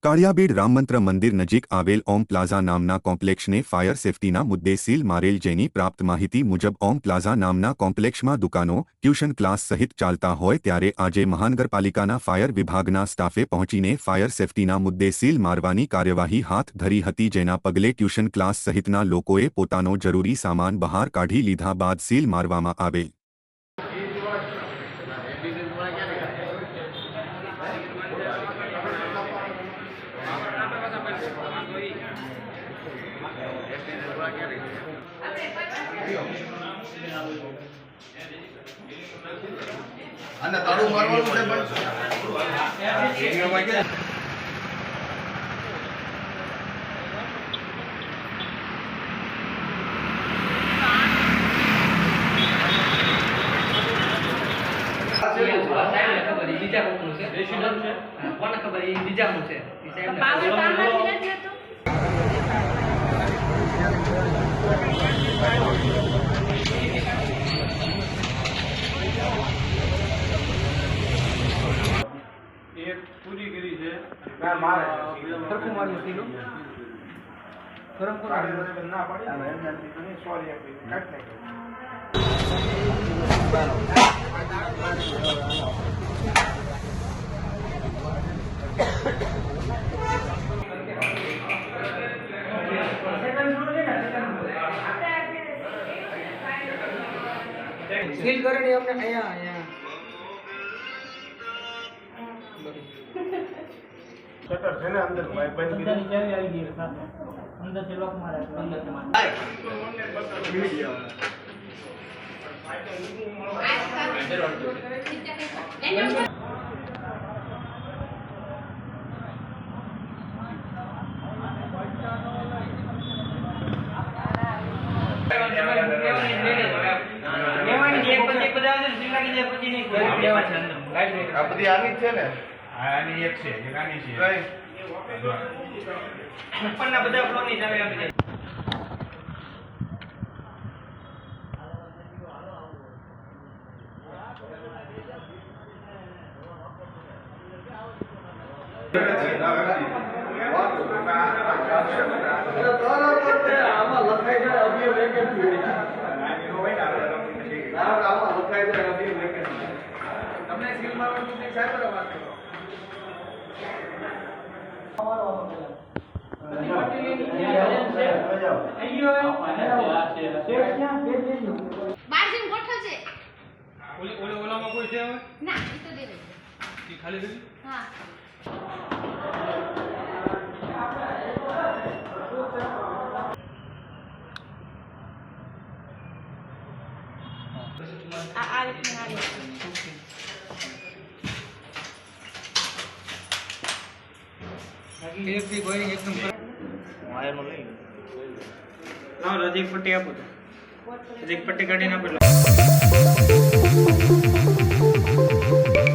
કાળિયાબેડ રામમંત્ર મંદિર નજીક આવેલ ઓમ પ્લાઝા નામના કોમ્પ્લેક્ષને ફાયર સેફટીના મુદ્દે સીલ મારેલ જેની પ્રાપ્ત માહિતી મુજબ ઓમ પ્લાઝા નામના કોમ્પ્લેક્ષમાં દુકાનો ટ્યુશન ક્લાસ સહિત ચાલતા હોય ત્યારે આજે મહાનગરપાલિકાના ફાયર વિભાગના સ્ટાફે પહોંચીને ફાયર સેફટીના મુદ્દે સીલ મારવાની કાર્યવાહી હાથ ધરી હતી, જેના પગલે ટ્યુશન ક્લાસ સહિતના લોકોએ પોતાનો જરૂરી સામાન બહાર કાઢી લીધા બાદ સીલ મારવામાં આવેલ। અને તાળું મારવાનું છે ભાઈ। બીજા કોનું છે રેસિડન્ટ છે કોને ખબર એ બીજાનું છે એ સાહેબ પાવર કામમાંથી નથી હતો। એ પૂરી કરી છે ના મારે સરખું માર્યું સીલું ગરમ કરો ના પાડી એમ સોરી આપી કાટ નાખ્યો। સીલ કરીને અમને અહીંયા શટર છે ને અંદર બંધ કરી ચાવી આવી ગઈ સાથે અંદર થી લોક મારે અંદર થી મારે આ બધી આની છે ને આની એક છે એક આની છે ઉપરના બધા ફ્લોર ની ચાવી આપી દે। આમાં લખાઈ જાય અભિયમ વેકેન્સી આમાં લખાઈ જાય અભિયમ વેકેન્સી તમને સીલ મારવાનું છે સાહેબ વાત કરો। ઓલામાં કોઈ છે હવે ના એ તો દે દે ખાલી કરી હા આ રીતની હારી એક બી વાયરિંગ એકદમ વાયર નો લઈ ના રજીક પટ્ટી આપો તો રજીક પટ્ટી કાઢીને આપો।